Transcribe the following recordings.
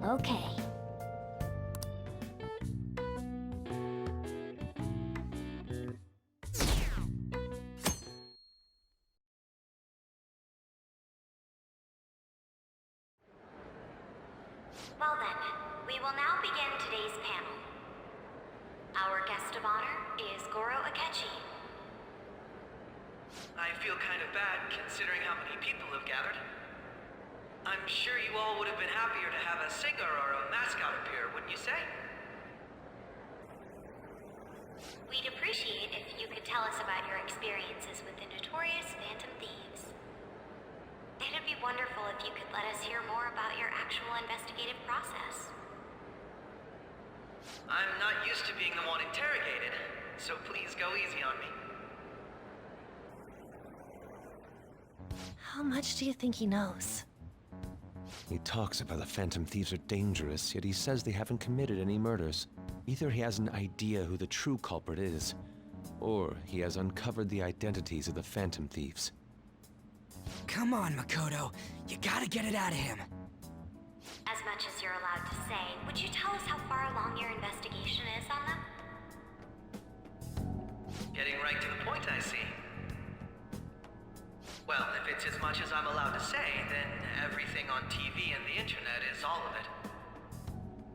Okay. Well then, we will now begin today's panel. Our guest of honor is Goro Akechi. I feel kind of bad considering how many people have gathered. I'm sure you all would have been happier to have a singer or a mascot appear, wouldn't you say? We'd appreciate if you could tell us about your experiences with the notorious Phantom Thieves. It'd be wonderful if you could let us hear more about your actual investigative process. I'm not used to being the one interrogated, so please go easy on me. How much do you think he knows? He talks about the Phantom Thieves are dangerous, yet he says they haven't committed any murders. Either he has an idea who the true culprit is, or he has uncovered the identities of the Phantom Thieves. Come on, Makoto. You gotta get it out of him. As much as you're allowed to say, would you tell us how far along your investigation is on them? Getting right to the point, I see. Well, if it's as much as I'm allowed to say, then everything on TV and the internet is all of it.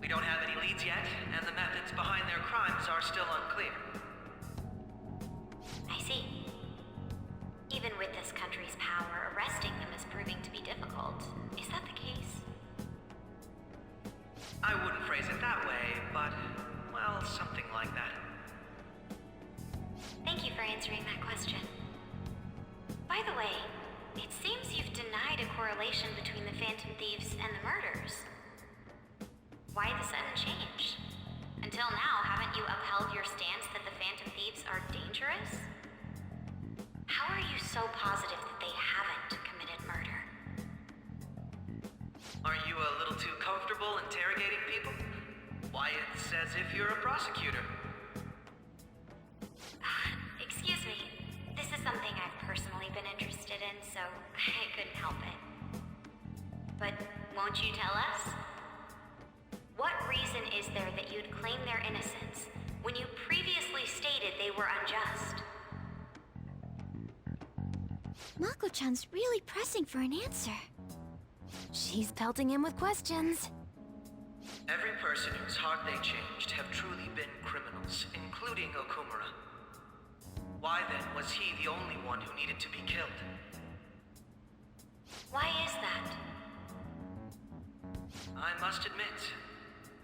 We don't have any leads yet, and the methods behind their crimes are still unclear. I see. Even with this country's power, arresting them is proving to be difficult. Is that the case? I wouldn't phrase it that way, but, well, something like that. Thank you for answering that question. By the way, it seems you've denied a correlation between the Phantom Thieves and the murders. Why the sudden change? Until now, haven't you upheld your stance that the Phantom Thieves are dangerous? How are you so positive that they haven't committed murder? Aren't you a little too comfortable interrogating people? Why, it's as if you're a prosecutor. Excuse me. This is something I've personally been interested in, so I couldn't help it. But won't you tell us? What reason is there that you'd claim their innocence when you previously stated they were unjust? Mako-chan's really pressing for an answer. She's pelting him with questions. Every person whose heart they changed have truly been criminals, including Okumura. Why then was he the only one who needed to be killed? Why is that? I must admit,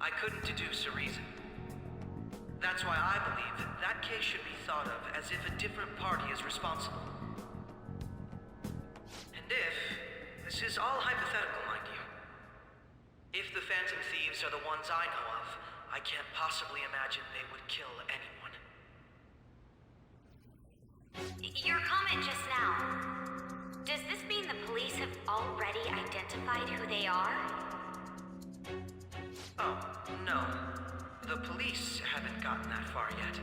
I couldn't deduce a reason. That's why I believe that case should be thought of as if a different party is responsible. And if, this is all hypothetical, mind you, if the Phantom Thieves are the ones I know of, I can't possibly imagine they would kill anyone. Your comment just now, does this mean the police have already identified who they are? Oh, no. The police haven't gotten that far yet.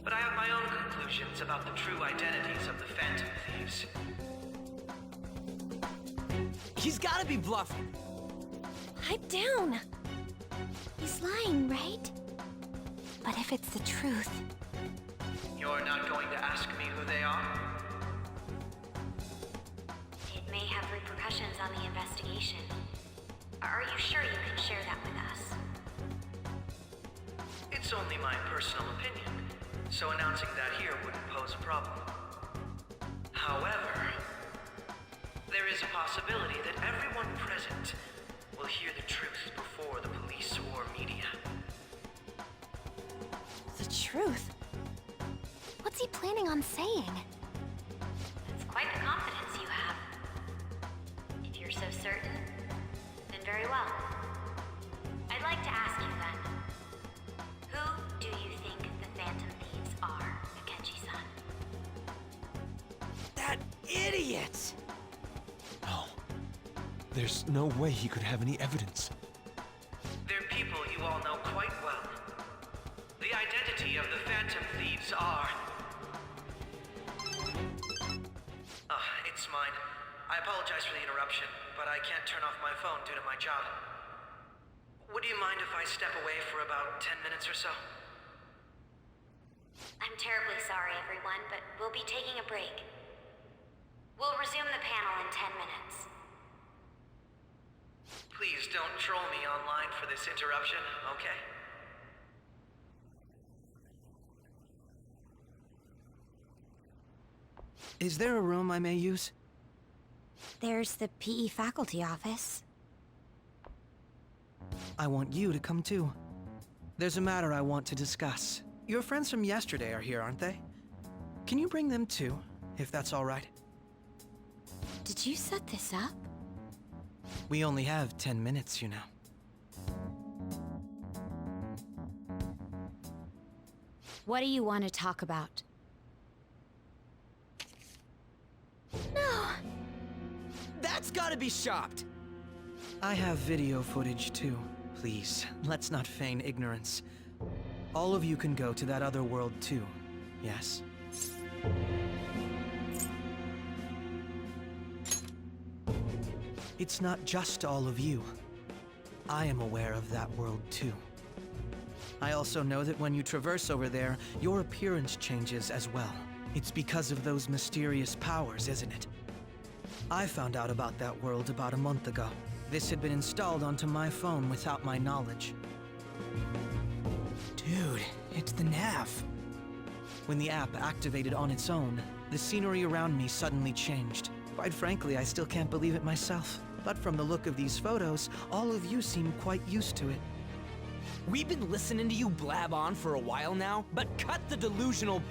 But I have my own conclusions about the true identities of the Phantom Thieves. He's gotta be bluffing. Pipe down. He's lying, right? But if it's the truth... You're not going to ask me who they are? It may have repercussions on the investigation. Are you sure you can share that with us? It's only my personal opinion, so announcing that here wouldn't pose a problem. However, there is a possibility that everyone present will hear the truth before the police or media. The truth? What's he planning on saying? It's quite the confidence you have. If you're so certain, then very well. I'd like to ask you then, who do you think the Phantom Thieves are, Akechi-san? That idiot! No. There's no way he could have any evidence. They're people you all know quite well. The identity of the Phantom Thieves are... it's mine. I apologize for the interruption. but I can't turn off my phone due to my job. Would you mind if I step away for about 10 minutes or so? I'm terribly sorry, everyone, but we'll be taking a break. We'll resume the panel in 10 minutes. Please don't troll me online for this interruption, okay? Is there a room I may use? There's the PE faculty office. I want you to come too. There's a matter I want to discuss. Your friends from yesterday are here, aren't they? Can you bring them too, if that's all right? Did you set this up? We only have 10 minutes, you know. What do you want to talk about? No! That's gotta be shopped! I have video footage too. Please, let's not feign ignorance. All of you can go to that other world too, yes? It's not just all of you. I am aware of that world too. I also know that when you traverse over there, your appearance changes as well. It's because of those mysterious powers, isn't it? I found out about that world about a month ago. This had been installed onto my phone without my knowledge. Dude, it's the nav. When the app activated on its own, the scenery around me suddenly changed. Quite frankly, I still can't believe it myself. But from the look of these photos, all of you seem quite used to it. We've been listening to you blab on for a while now, but cut the delusional...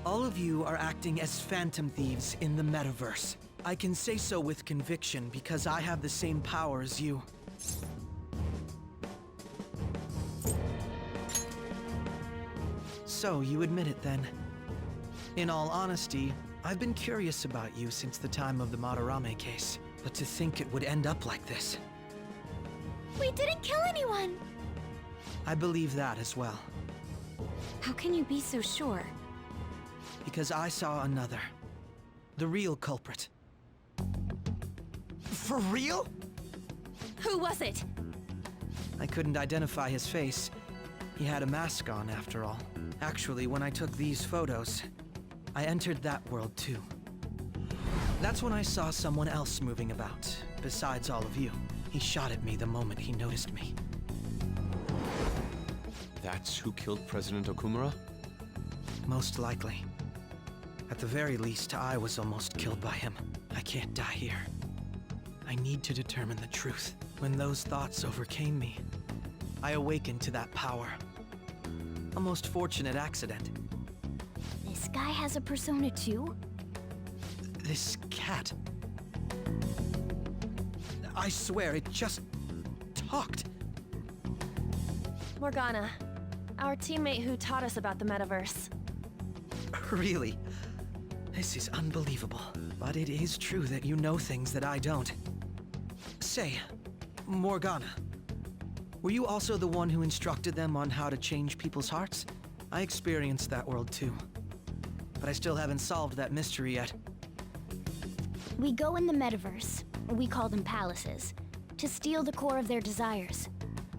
All of you are acting as phantom thieves in the metaverse. I can say so with conviction because I have the same power as you. So, you admit it then. In all honesty, I've been curious about you since the time of the Madarame case. But to think it would end up like this. We didn't kill anyone! I believe that as well. How can you be so sure? Because I saw another. The real culprit. For real? Who was it? I couldn't identify his face. He had a mask on, after all. Actually, when I took these photos, I entered that world too. That's when I saw someone else moving about, besides all of you. He shot at me the moment he noticed me. That's who killed President Okumura? Most likely. At the very least, I was almost killed by him. I can't die here. I need to determine the truth. When those thoughts overcame me, I awakened to that power. A most fortunate accident. This guy has a persona too? This cat. I swear, it just talked. Morgana, our teammate who taught us about the metaverse. Really? This is unbelievable. But it is true that you know things that I don't. Say, Morgana, were you also the one who instructed them on how to change people's hearts? I experienced that world too. But I still haven't solved that mystery yet. We go in the metaverse, we call them palaces, to steal the core of their desires,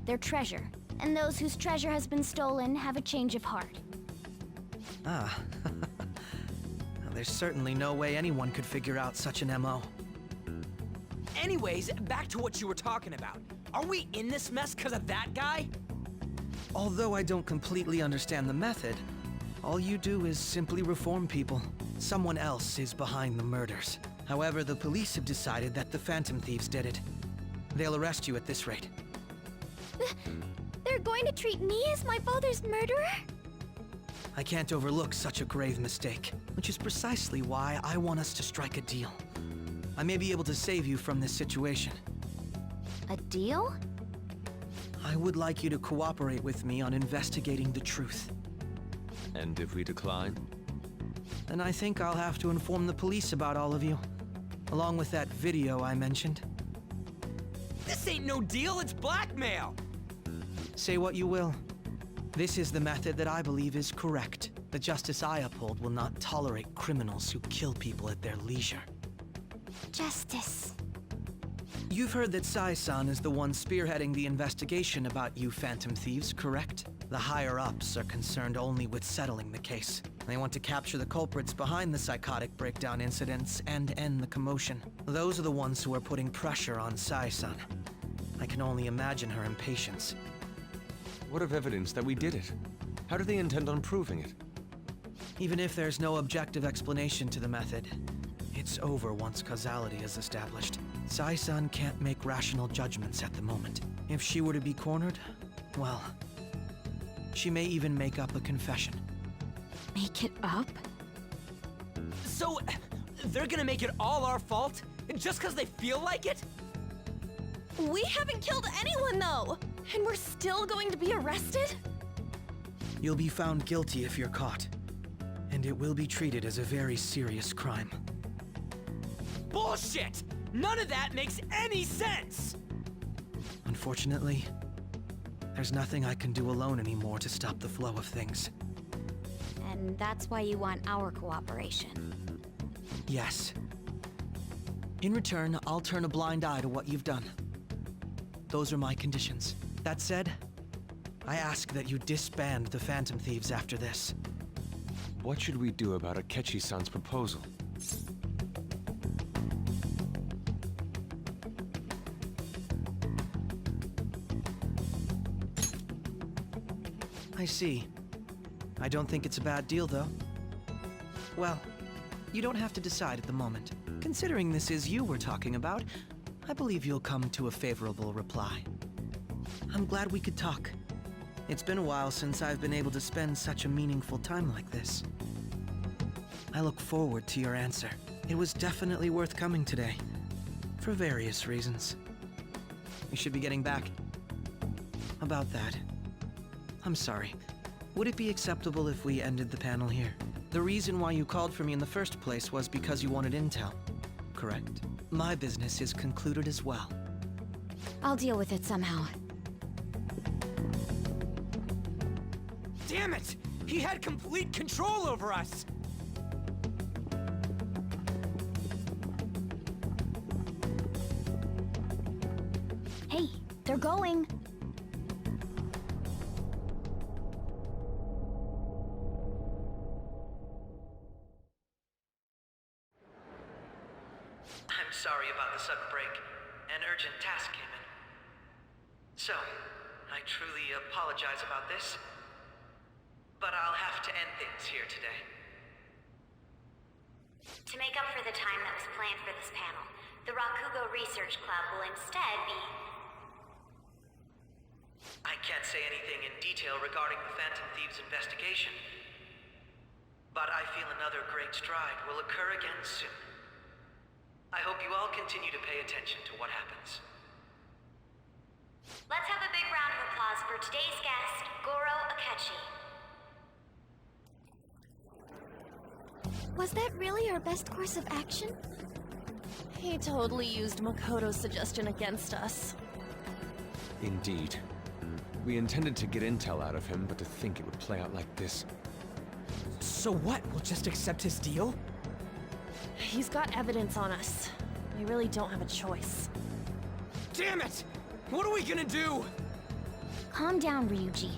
their treasure, and those whose treasure has been stolen have a change of heart. Ah. Well, there's certainly no way anyone could figure out such an MO. Anyways, back to what you were talking about. Are we in this mess because of that guy? Although I don't completely understand the method, all you do is simply reform people. Someone else is behind the murders. However, the police have decided that the Phantom Thieves did it. They'll arrest you at this rate. They're going to treat me as my father's murderer? I can't overlook such a grave mistake, which is precisely why I want us to strike a deal. I may be able to save you from this situation. A deal? I would like you to cooperate with me on investigating the truth. And if we decline? Then I think I'll have to inform the police about all of you. Along with that video I mentioned. This ain't no deal, it's blackmail! Say what you will. This is the method that I believe is correct. The justice I uphold will not tolerate criminals who kill people at their leisure. Justice. You've heard that Sai-san is the one spearheading the investigation about you Phantom Thieves, correct? The higher-ups are concerned only with settling the case. They want to capture the culprits behind the psychotic breakdown incidents and end the commotion. Those are the ones who are putting pressure on Sai-san. I can only imagine her impatience. What of evidence that we did it? How do they intend on proving it? Even if there's no objective explanation to the method, it's over once causality is established. Sai-san can't make rational judgments at the moment. If she were to be cornered, well, she may even make up a confession. Make it up? So, they're gonna make it all our fault? Just because they feel like it? We haven't killed anyone, though! And we're still going to be arrested? You'll be found guilty if you're caught, and it will be treated as a very serious crime. Bullshit! None of that makes any sense! Unfortunately, there's nothing I can do alone anymore to stop the flow of things. And that's why you want our cooperation. Yes. In return, I'll turn a blind eye to what you've done. Those are my conditions. That said, I ask that you disband the Phantom Thieves after this. What should we do about Akechi-san's proposal? I see. I don't think it's a bad deal, though. Well, you don't have to decide at the moment. Considering this is you we're talking about, I believe you'll come to a favorable reply. I'm glad we could talk. It's been a while since I've been able to spend such a meaningful time like this. I look forward to your answer. It was definitely worth coming today, for various reasons. We should be getting back. About that, I'm sorry. Would it be acceptable if we ended the panel here? The reason why you called for me in the first place was because you wanted intel, correct? My business is concluded as well. I'll deal with it somehow. Damn it! He had complete control over us! Hey, they're going. I'm sorry about the sudden break. An urgent task came in. So, I truly apologize about this. But I'll have to end things here today. To make up for the time that was planned for this panel, the Rakugo Research Club will instead be... I can't say anything in detail regarding the Phantom Thieves investigation. But I feel another great stride will occur again soon. I hope you all continue to pay attention to what happens. Let's have a big round of applause for today's guest, Goro Akechi. Was that really our best course of action? He totally used Makoto's suggestion against us. Indeed. We intended to get intel out of him, but to think it would play out like this. So what? We'll just accept his deal? He's got evidence on us. We really don't have a choice. Damn it! What are we gonna do? Calm down, Ryuji.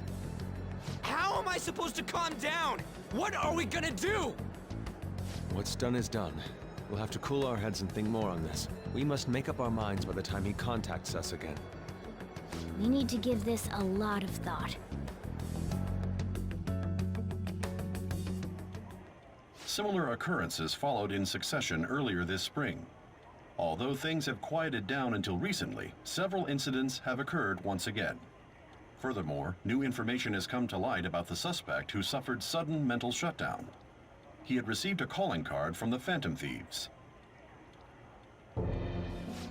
How am I supposed to calm down? What are we gonna do? What's done is done. We'll have to cool our heads and think more on this. We must make up our minds by the time he contacts us again. We need to give this a lot of thought. Similar occurrences followed in succession earlier this spring. Although things have quieted down until recently, several incidents have occurred once again. Furthermore, new information has come to light about the suspect who suffered sudden mental shutdown. He had received a calling card from the Phantom Thieves.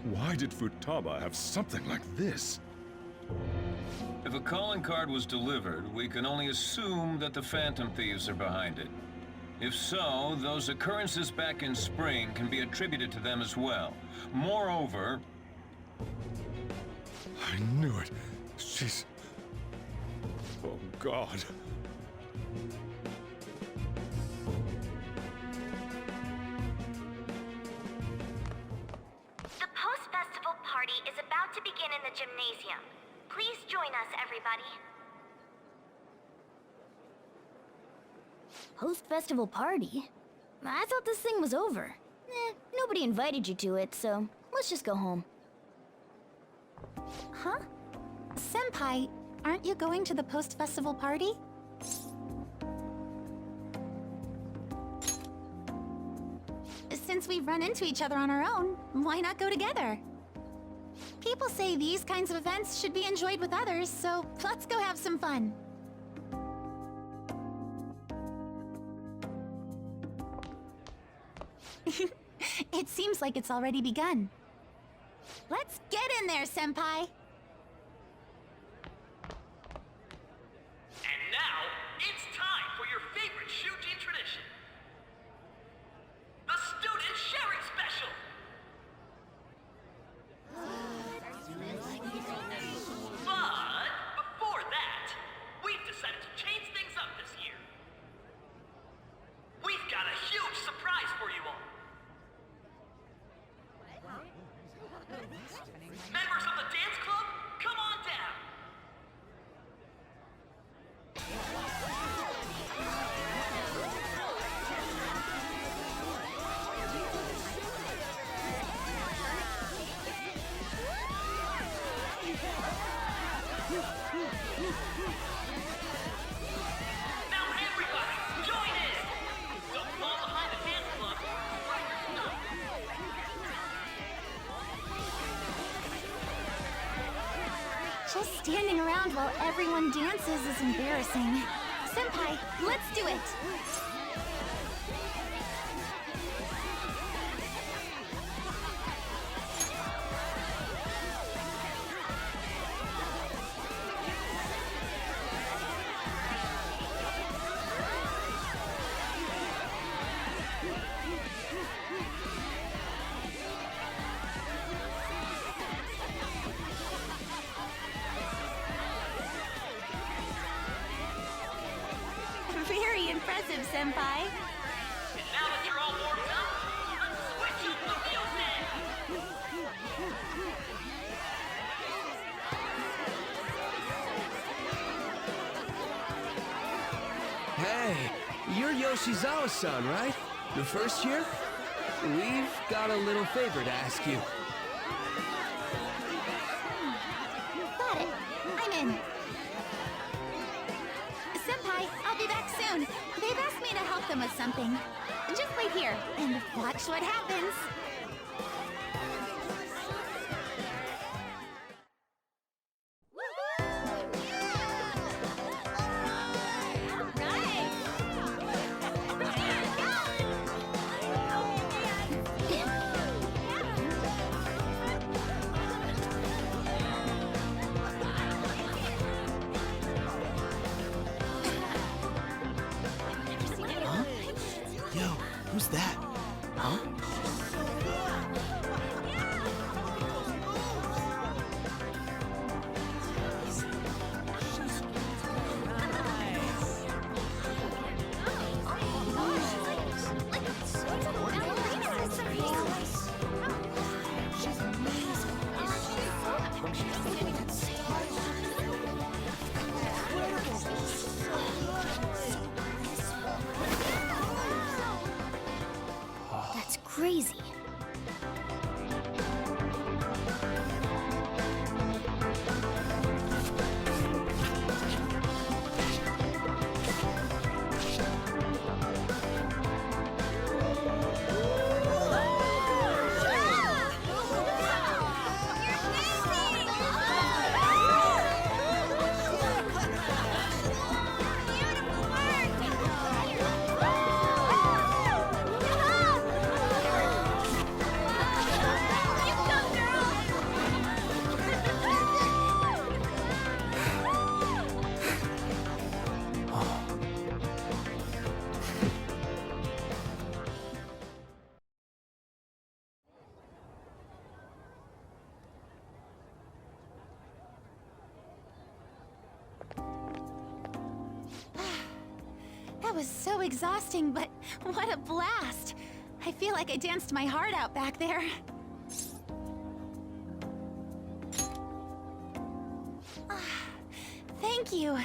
Why did Futaba have something like this? If a calling card was delivered, we can only assume that the Phantom Thieves are behind it. If so, those occurrences back in spring can be attributed to them as well. Moreover... I knew it. She's... Oh, God. The post-festival party the gymnasium. Please join us, everybody. Host festival party? I thought this thing was over. Nobody invited you to it, so let's just go home. Huh? Senpai, aren't you going to the post-festival party? Since we've run into each other on our own, why not go together? People say these kinds of events should be enjoyed with others, so let's go have some fun. It seems like it's already begun. Let's get in there, Senpai! And now, it's time for your favorite Shujin tradition. The Student Sharing Special! But before that, we've decided to change things up this year. We've got a huge surprise for you all. Members of the dance club, come on down. Now everybody, join in! Don't fall behind the dance club. Right your stuff. Just standing around while everyone dances is embarrassing. Senpai, let's do it! Very impressive, Senpai. And now that you're all warmed up, let's switch up the music! Hey, you're Yoshizawa-san, right? The first year? We've got a little favor to ask you. Got it. I'm in. Senpai, I'll be back soon. They've asked me to help them with something. Just wait here and watch what happens. Yo, who's that? Huh? That's crazy. That was so exhausting, but what a blast! I feel like I danced my heart out back there. Thank you.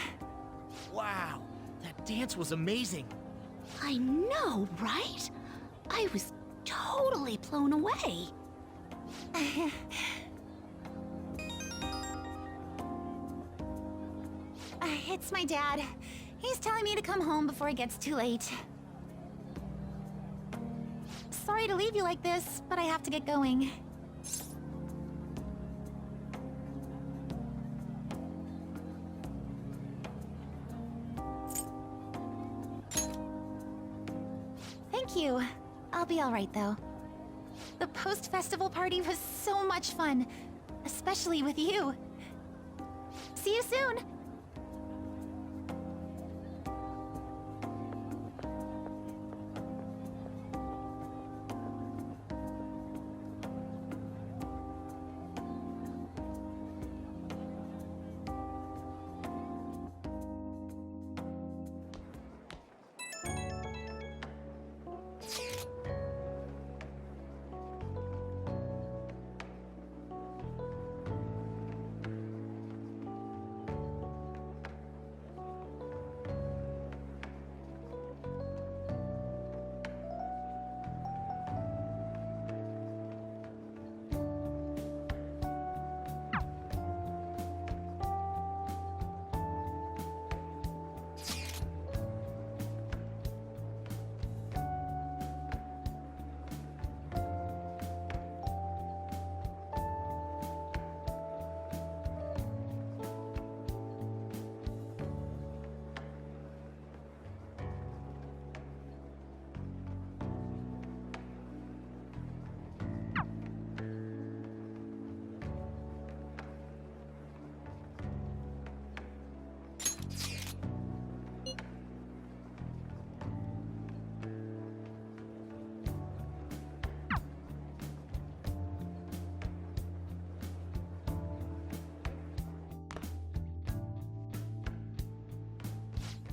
Wow, that dance was amazing. I know, right? I was totally blown away. It's my dad. He's telling me to come home before it gets too late. Sorry to leave you like this, but I have to get going. Thank you. I'll be all right, though. The post-festival party was so much fun, especially with you. See you soon!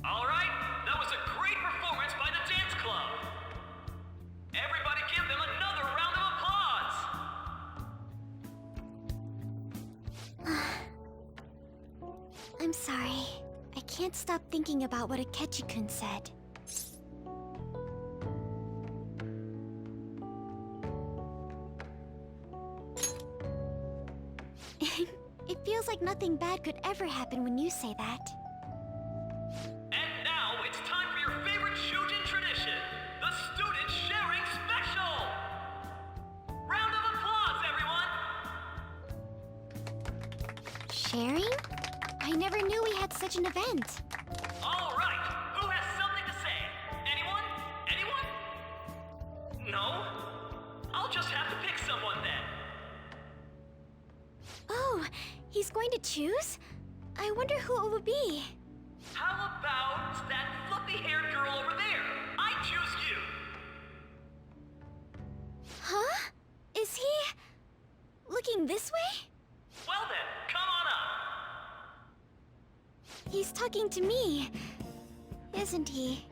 All right, that was a great performance by the dance club. Everybody give them another round of applause. I'm sorry. I can't stop thinking about what Akechi-kun said. It feels like nothing bad could ever happen when you say that. And now it's time for your favorite Shujin tradition, the Student Sharing Special! Round of applause, everyone! Sharing? I never knew we had such an event. All right, who has something to say? Anyone? Anyone? No? I'll just have to pick someone then. Oh, he's going to choose? I wonder who it would be. How about that fluffy-haired girl over there? I choose you! Huh? Is he... looking this way? Well then, come on up! He's talking to me, isn't he?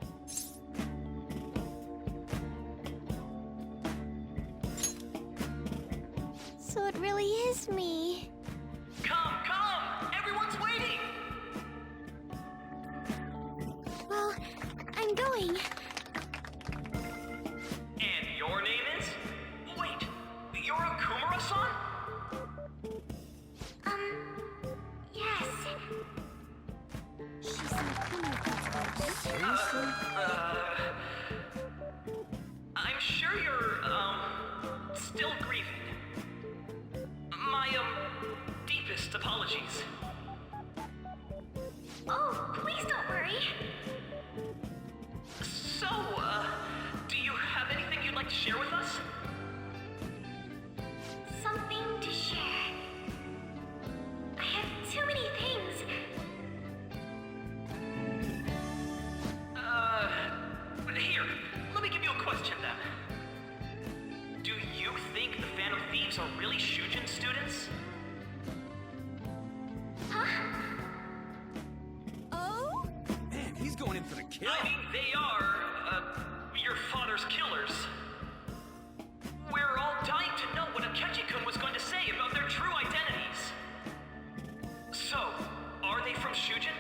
So it really is me. Come, come! Everyone's waiting! Well, I'm going. And your name is? Wait, you're Akumura-san? Yes. She's I'm sure you're, still grieving. My, deepest apologies. Oh, please don't worry. So, do you have anything you'd like to share with us? Something to share. I have too many things. Here, let me give you a question then. Do you think the Phantom Thieves are really Shujin students? Huh? Oh? Man, he's going in for the kill. I mean, they are, your father's killers. We're all dying to know what Akechi-kun was going to say about their true identities. So, are they from Shujin?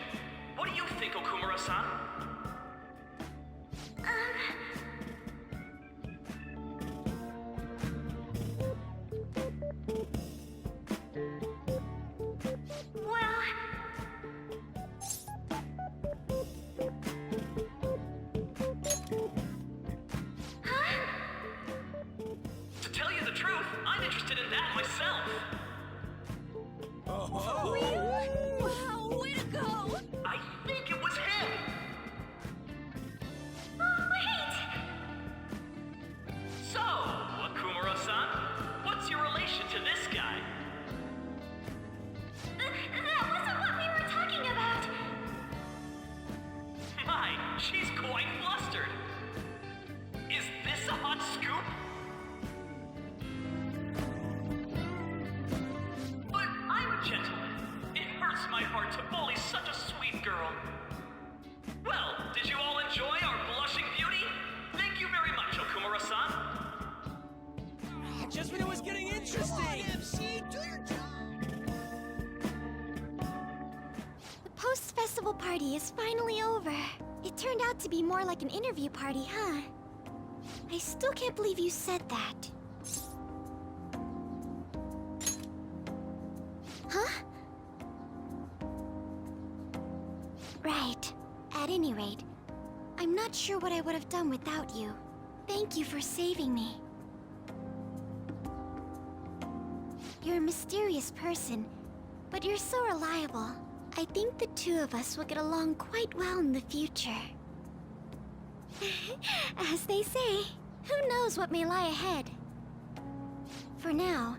festival party is finally over. It turned out to be more like an interview party, huh? I still can't believe you said that. Huh? Right. At any rate, I'm not sure what I would have done without you. Thank you for saving me. You're a mysterious person, but you're so reliable. I think the two of us will get along quite well in the future. As they say, who knows what may lie ahead? For now,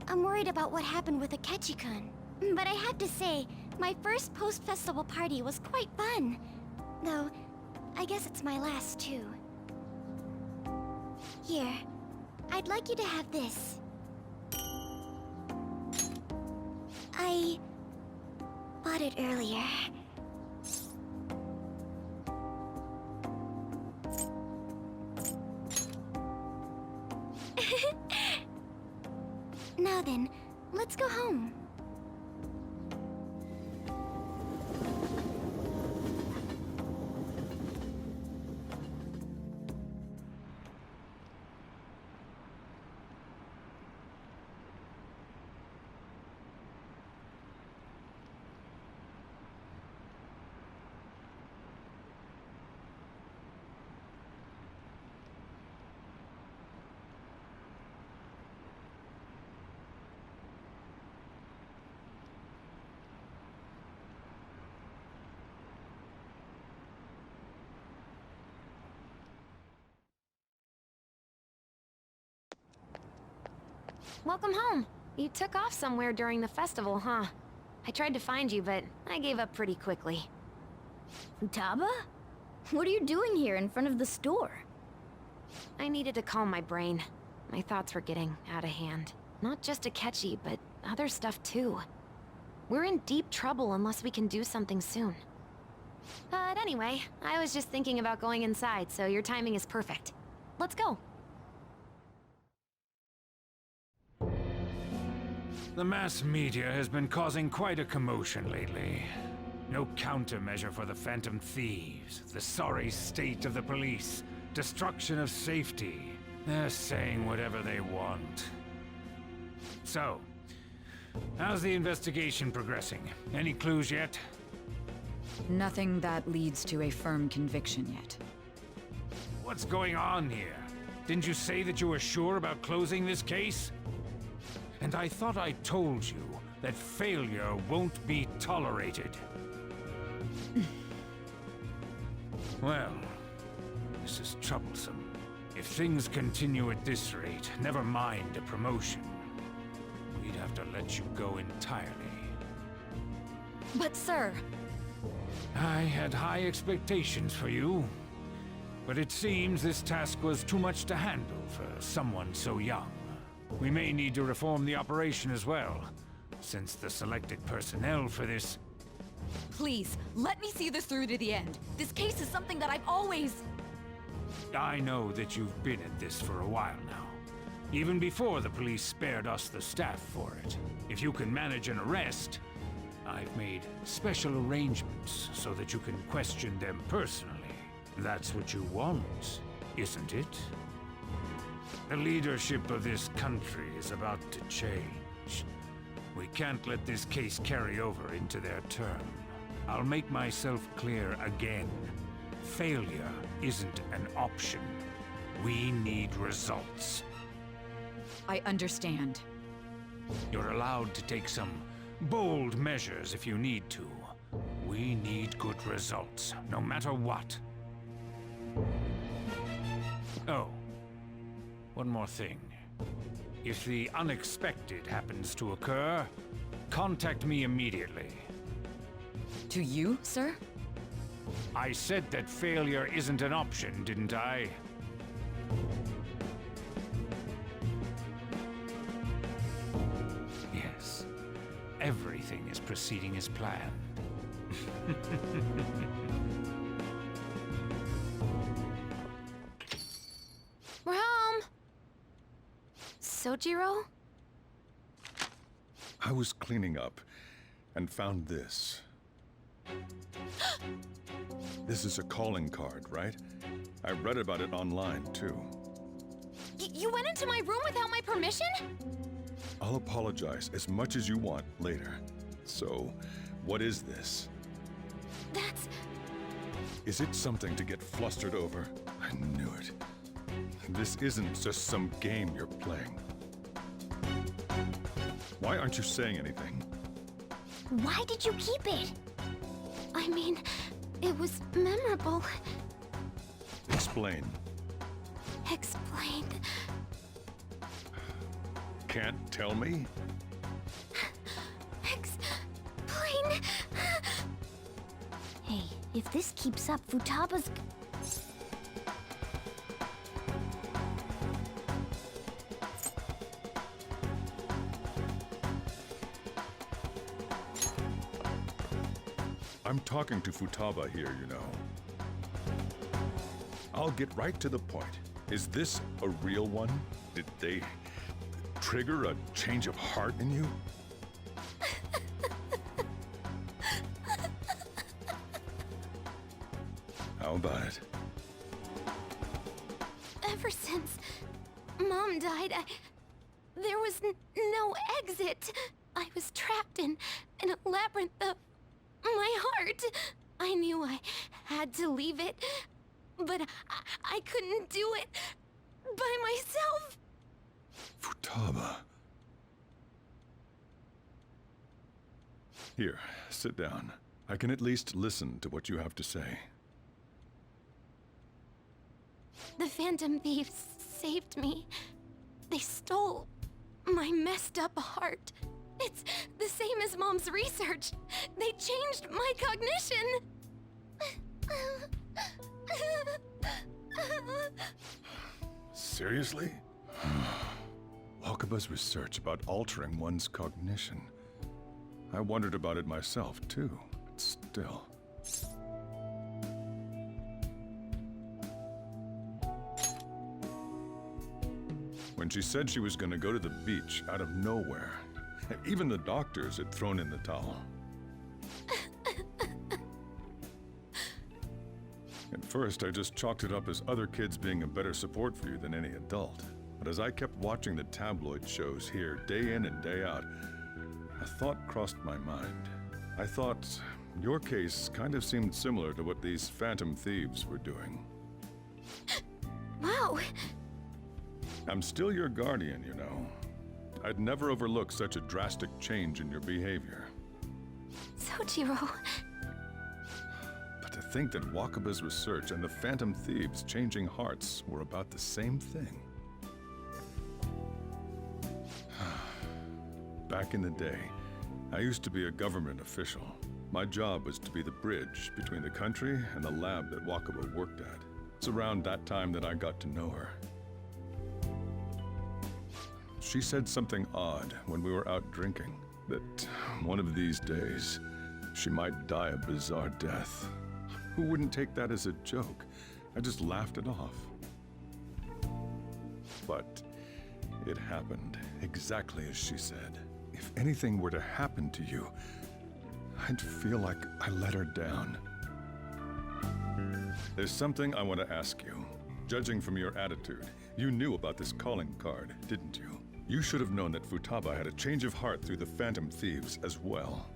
I'm worried about what happened with Akechi-kun. But I have to say, my first post-festival party was quite fun. Though, I guess it's my last too. Here, I'd like you to have this. I bought it earlier. Now then, let's go home. Welcome home. You took off somewhere during the festival, huh? I tried to find you, but I gave up pretty quickly. Futaba? What are you doing here in front of the store? I needed to calm my brain. My thoughts were getting out of hand. Not just Akechi, but other stuff too. We're in deep trouble unless we can do something soon. But anyway, I was just thinking about going inside, so your timing is perfect. Let's go. The mass media has been causing quite a commotion lately. No countermeasure for the Phantom Thieves, the sorry state of the police, destruction of safety. They're saying whatever they want. So, how's the investigation progressing? Any clues yet? Nothing that leads to a firm conviction yet. What's going on here? Didn't you say that you were sure about closing this case? And I thought I told you that failure won't be tolerated. Well, this is troublesome. If things continue at this rate, never mind a promotion. We'd have to let you go entirely. But sir... I had high expectations for you. But it seems this task was too much to handle for someone so young. We may need to reform the operation as well, since the selected personnel for this... Please, let me see this through to the end. This case is something that I've always... I know that you've been at this for a while now. Even before the police spared us the staff for it. If you can manage an arrest, I've made special arrangements so that you can question them personally. That's what you want, isn't it? The leadership of this country is about to change. We can't let this case carry over into their term. I'll make myself clear again. Failure isn't an option. We need results. I understand. You're allowed to take some bold measures if you need to. We need good results, no matter what. Oh. One more thing. If the unexpected happens to occur, contact me immediately. To you, sir? I said that failure isn't an option, didn't I? Yes. Everything is proceeding as planned. We're home! Sojiro? I was cleaning up and found this. This is a calling card, right? I read about it online, too. You went into my room without my permission? I'll apologize as much as you want later. So, what is this? That's... Is it something to get flustered over? I knew it. This isn't just some game you're playing. Why aren't you saying anything? Why did you keep it? I mean, it was memorable. Explain. Explain. Can't tell me? Explain. Hey, if this keeps up, Futaba's... I'm talking to Futaba here, you know. I'll get right to the point. Is this a real one? Did they trigger a change of heart in you? How about it? Ever since Mom died, there was no exit. I was trapped in a labyrinth of my heart. I knew I had to leave it, but I couldn't do it by myself. Futaba. Here, sit down. I can at least listen to what you have to say. The Phantom Thieves saved me. They stole my messed up heart. It's the same as Mom's research. They changed my cognition. Seriously? Wakaba's research about altering one's cognition. I wondered about it myself, too, but still. When she said she was going to go to the beach out of nowhere, even the doctors had thrown in the towel. At first, I just chalked it up as other kids being a better support for you than any adult. But as I kept watching the tabloid shows here, day in and day out, a thought crossed my mind. I thought your case kind of seemed similar to what these Phantom Thieves were doing. Wow. I'm still your guardian, you know. I'd never overlook such a drastic change in your behavior. Sojiro. But to think that Wakaba's research and the Phantom Thieves changing hearts were about the same thing. Back in the day, I used to be a government official. My job was to be the bridge between the country and the lab that Wakaba worked at. It's around that time that I got to know her. She said something odd when we were out drinking, that one of these days, she might die a bizarre death. Who wouldn't take that as a joke? I just laughed it off. But it happened exactly as she said. If anything were to happen to you, I'd feel like I let her down. There's something I want to ask you. Judging from your attitude, you knew about this calling card, didn't you? You should have known that Futaba had a change of heart through the Phantom Thieves as well.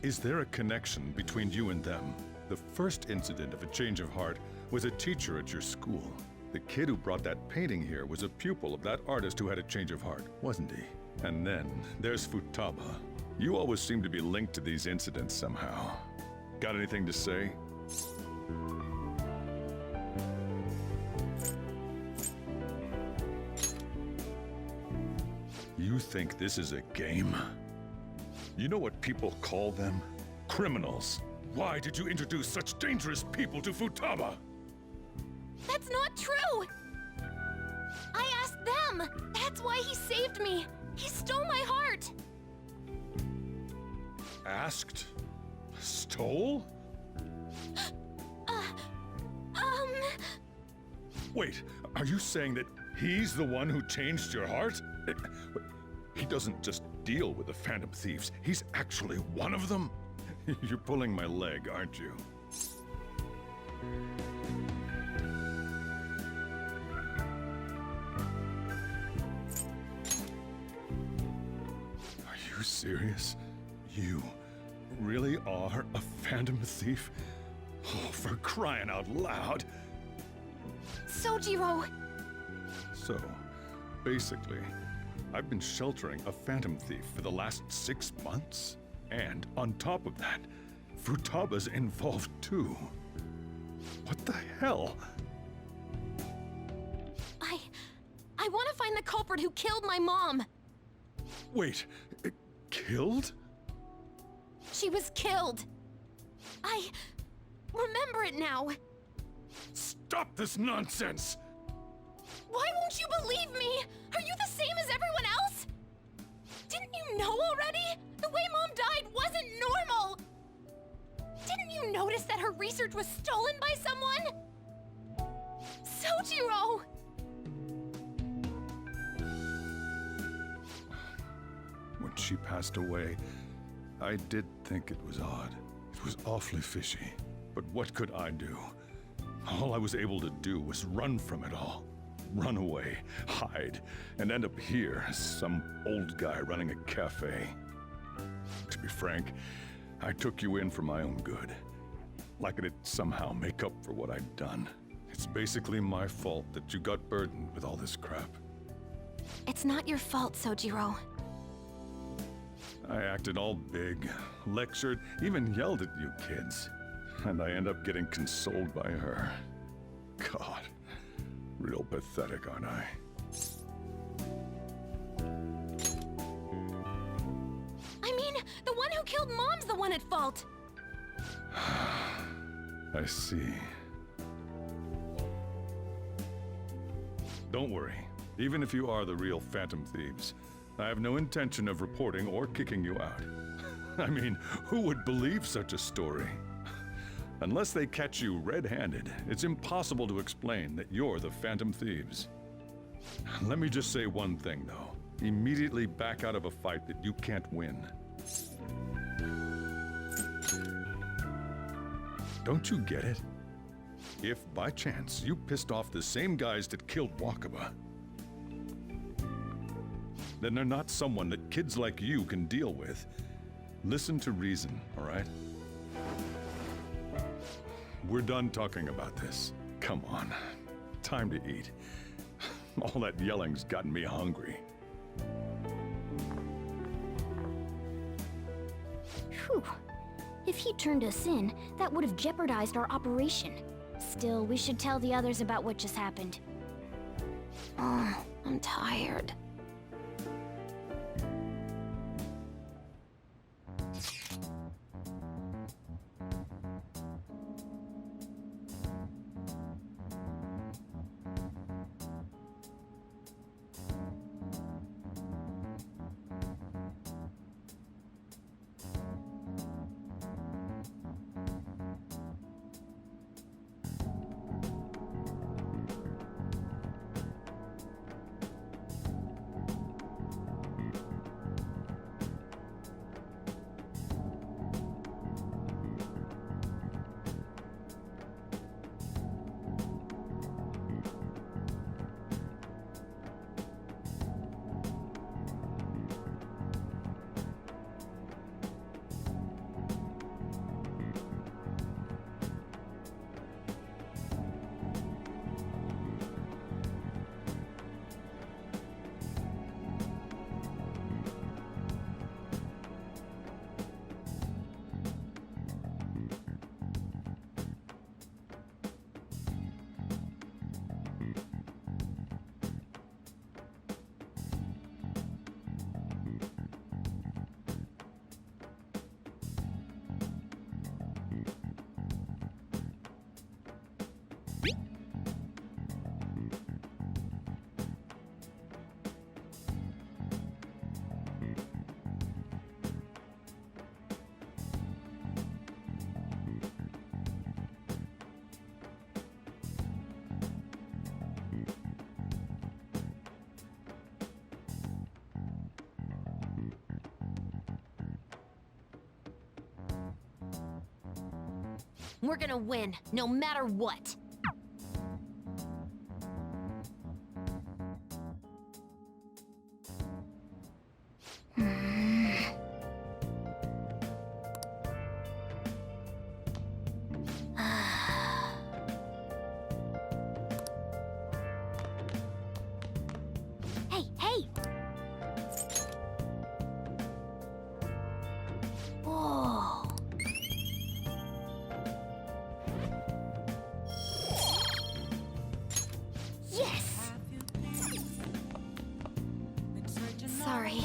Is there a connection between you and them? The first incident of a change of heart was a teacher at your school. The kid who brought that painting here was a pupil of that artist who had a change of heart, wasn't he? And then there's Futaba. You always seem to be linked to these incidents somehow. Got anything to say? You think this is a game? You know what people call them? Criminals. Why did you introduce such dangerous people to Futaba? That's not true! I asked them! That's why he saved me! He stole my heart! Asked? Stole? Wait, are you saying that he's the one who changed your heart? He doesn't just deal with the Phantom Thieves, he's actually one of them? You're pulling my leg, aren't you? Are you serious? You really are a phantom thief? Oh, for crying out loud! Sojiro! So, basically, I've been sheltering a phantom thief for the last 6 months. And on top of that, Futaba's involved too. What the hell? I want to find the culprit who killed my mom! Wait, killed? She was killed! I remember it now! Stop this nonsense! Why won't you believe me? Are you the same as everyone else? Didn't you know already? The way Mom died wasn't normal! Didn't you notice that her research was stolen by someone? Sojiro! When she passed away, I did think it was odd. It was awfully fishy. But what could I do? All I was able to do was run from it all. Run away, hide, and end up here as some old guy running a cafe. To be frank, I took you in for my own good. Like it'd somehow make up for what I'd done. It's basically my fault that you got burdened with all this crap. It's not your fault, Sojiro. I acted all big, lectured, even yelled at you kids. And I end up getting consoled by her. God, real pathetic, aren't I? I mean, the one who killed Mom's the one at fault! I see. Don't worry. Even if you are the real Phantom Thieves, I have no intention of reporting or kicking you out. I mean, who would believe such a story? Unless they catch you red-handed, it's impossible to explain that you're the Phantom Thieves. Let me just say one thing, though. Immediately back out of a fight that you can't win. Don't you get it? If, by chance, you pissed off the same guys that killed Wakaba, then they're not someone that kids like you can deal with. Listen to reason, all right? We're done talking about this. Come on. Time to eat. All that yelling's gotten me hungry. Whew. If he turned us in, that would have jeopardized our operation. Still, we should tell the others about what just happened. Oh, I'm tired. We're gonna win, no matter what. Hey, hey! Whoa. Yes! Sorry.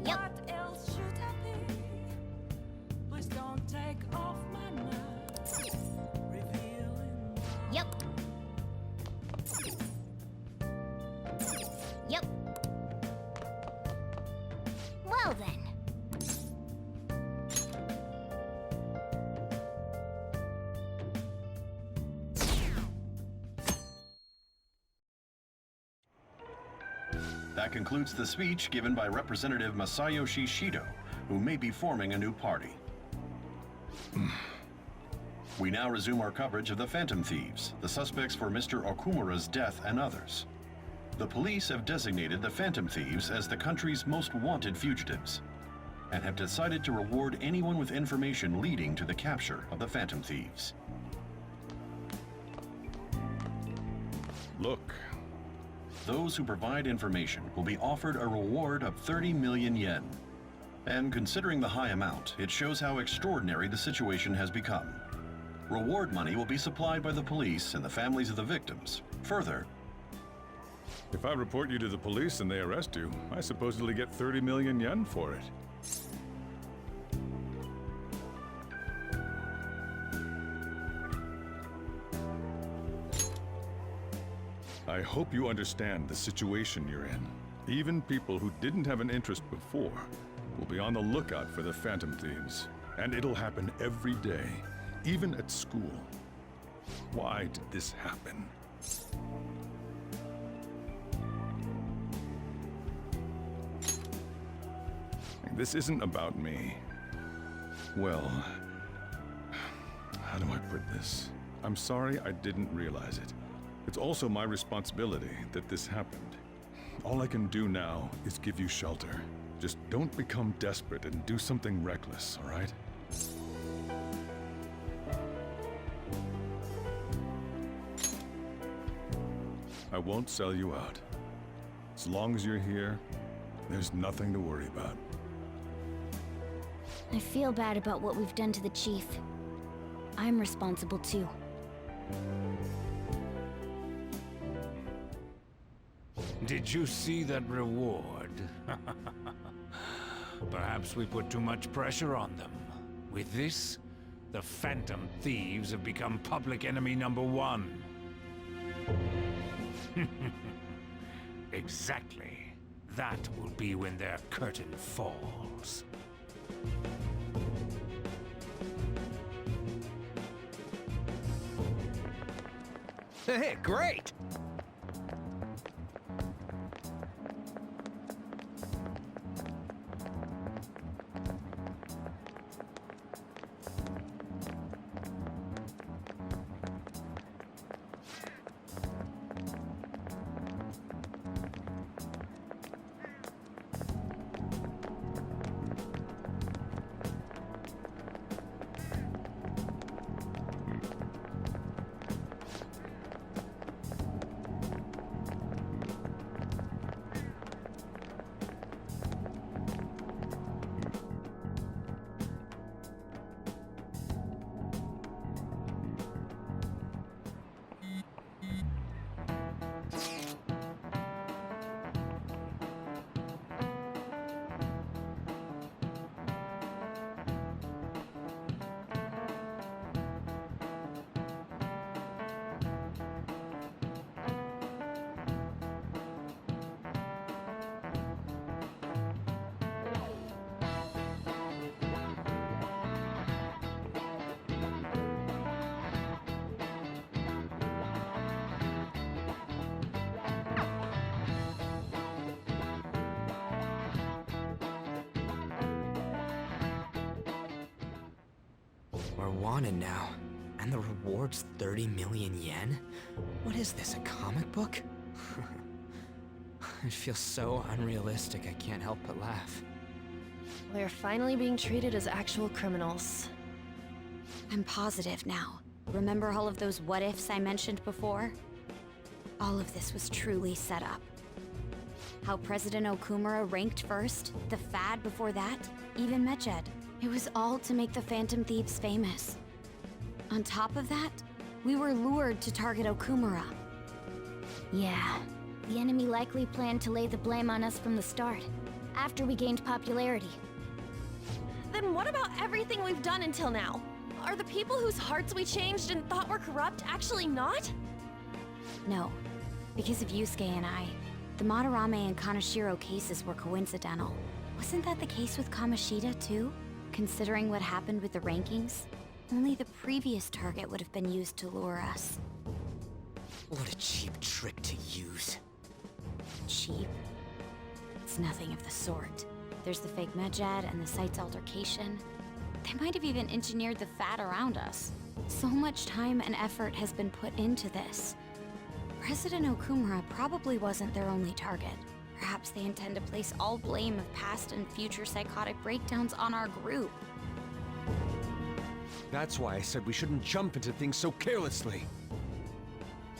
Yep. Yep. Yep. Well then. That concludes the speech given by Representative Masayoshi Shido, who may be forming a new party. We now resume our coverage of the Phantom Thieves, the suspects for Mr. Okumura's death and others. The police have designated the Phantom Thieves as the country's most wanted fugitives, and have decided to reward anyone with information leading to the capture of the Phantom Thieves. Look. Those who provide information will be offered a reward of 30 million yen. And considering the high amount, it shows how extraordinary the situation has become. Reward money will be supplied by the police and the families of the victims. Further, If I report you to the police and they arrest you, I supposedly get 30 million yen for it. I hope you understand the situation you're in. Even people who didn't have an interest before will be on the lookout for the Phantom Thieves. And it'll happen every day, even at school. Why did this happen? This isn't about me. Well, how do I put this? I'm sorry I didn't realize it. It's also my responsibility that this happened. All I can do now is give you shelter. Just don't become desperate and do something reckless, all right? I won't sell you out. As long as you're here, there's nothing to worry about. I feel bad about what we've done to the chief. I'm responsible too. Did you see that reward? Perhaps we put too much pressure on them. With this, the Phantom Thieves have become public enemy #1. Exactly. That will be when their curtain falls. Hey, great! We're wanted now. And the reward's 30 million yen? What is this, a comic book? It feels so unrealistic I can't help but laugh. We're finally being treated as actual criminals. I'm positive now. Remember all of those what-ifs I mentioned before? All of this was truly set up. How President Okumura ranked first, the Fad before that, even Medjed. It was all to make the Phantom Thieves famous. On top of that, we were lured to target Okumura. Yeah, the enemy likely planned to lay the blame on us from the start, after we gained popularity. Then what about everything we've done until now? Are the people whose hearts we changed and thought were corrupt actually not? No, because of Yusuke and I, the Madarame and Kaneshiro cases were coincidental. Wasn't that the case with Kamoshida too? Considering what happened with the rankings, only the previous target would have been used to lure us. What a cheap trick to use. Cheap? It's nothing of the sort. There's the fake Medjed and the site's altercation. They might have even engineered the Fad around us. So much time and effort has been put into this. President Okumura probably wasn't their only target. Perhaps they intend to place all blame of past and future psychotic breakdowns on our group. That's why I said we shouldn't jump into things so carelessly.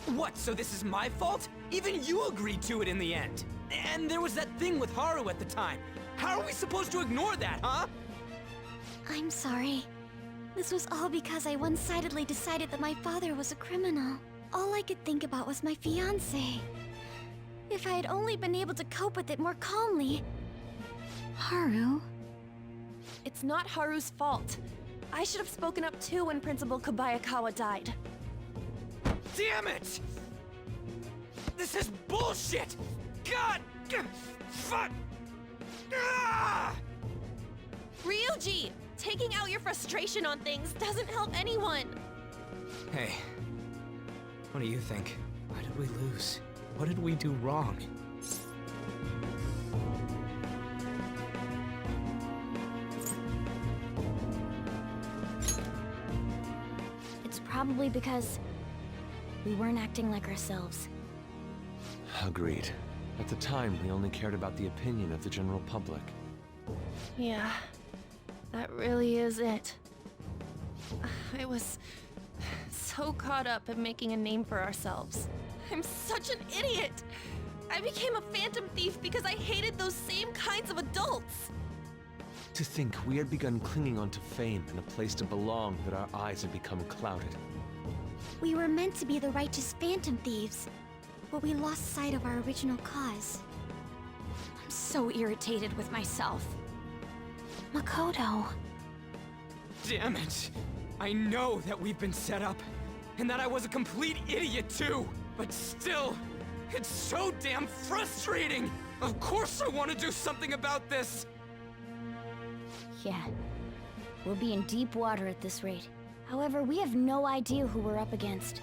What, so this is my fault? Even you agreed to it in the end. And there was that thing with Haru at the time. How are we supposed to ignore that, huh? I'm sorry. This was all because I one-sidedly decided that my father was a criminal. All I could think about was my fiancé. If I had only been able to cope with it more calmly... Haru? It's not Haru's fault. I should have spoken up too when Principal Kobayakawa died. Damn it! This is bullshit! God! Fuck! Ah! Ryuji! Taking out your frustration on things doesn't help anyone! Hey, what do you think? Why did we lose? What did we do wrong? It's probably because we weren't acting like ourselves. Agreed. At the time, we only cared about the opinion of the general public. Yeah, that really is it. I was so caught up in making a name for ourselves. I'm such an idiot! I became a phantom thief because I hated those same kinds of adults! To think we had begun clinging onto fame and a place to belong, that our eyes had become clouded. We were meant to be the righteous phantom thieves, but we lost sight of our original cause. I'm so irritated with myself. Makoto. Damn it! I know that we've been set up, and that I was a complete idiot too! But still, it's so damn frustrating! Of course I want to do something about this! Yeah. We'll be in deep water at this rate. However, we have no idea who we're up against,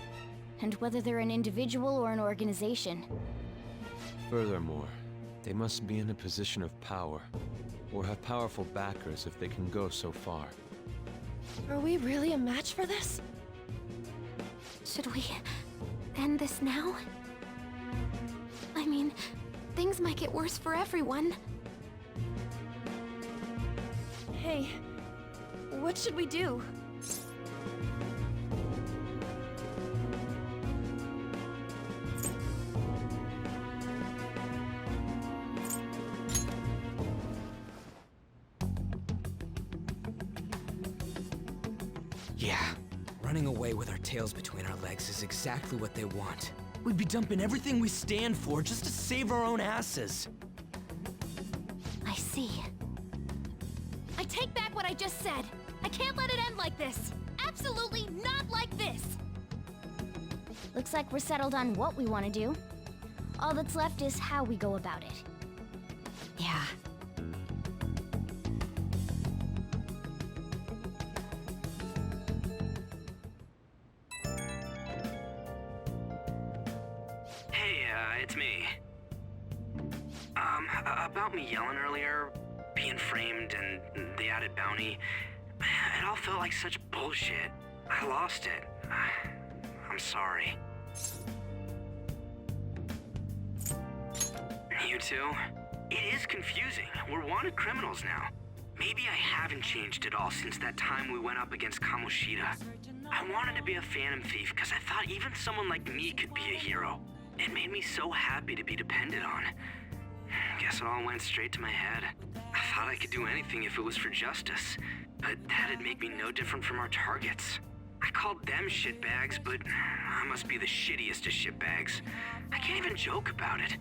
and whether they're an individual or an organization. Furthermore, they must be in a position of power, or have powerful backers if they can go so far. Are we really a match for this? Should we end this now? I mean, things might get worse for everyone. Hey, what should we do? Yeah, running away with our tails between our legs is exactly what they want. We'd be dumping everything we stand for just to save our own asses. I see. I take back what I just said. I can't let it end like this. Absolutely not like this. Looks like we're settled on what we want to do. All that's left is how we go about it. Yeah. Hey, it's me. About me yelling earlier, being framed, and the added bounty, it all felt like such bullshit. I lost it. I'm sorry. You too? It is confusing. We're wanted criminals now. Maybe I haven't changed at all since that time we went up against Kamoshida. I wanted to be a Phantom Thief because I thought even someone like me could be a hero. It made me so happy to be depended on. Guess it all went straight to my head. I thought I could do anything if it was for justice, but that'd make me no different from our targets. I called them shitbags, but I must be the shittiest of shitbags. I can't even joke about it.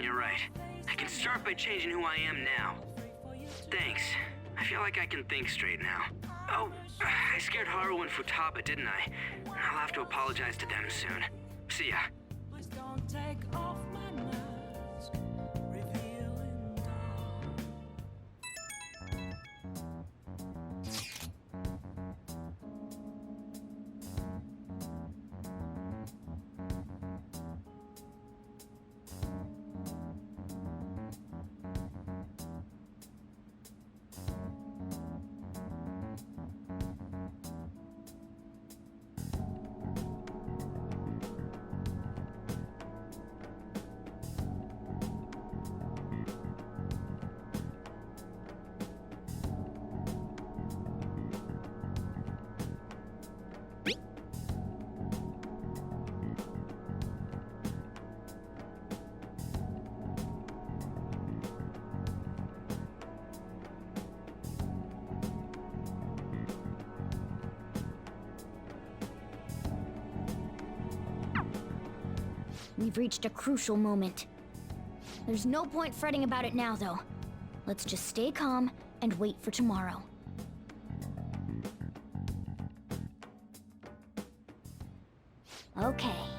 You're right. I can start by changing who I am now. Thanks. I feel like I can think straight now. Oh, I scared Haru and Futaba, didn't I? I'll have to apologize to them soon. See ya. We've reached a crucial moment. There's no point fretting about it now, though. Let's just stay calm and wait for tomorrow. Okay.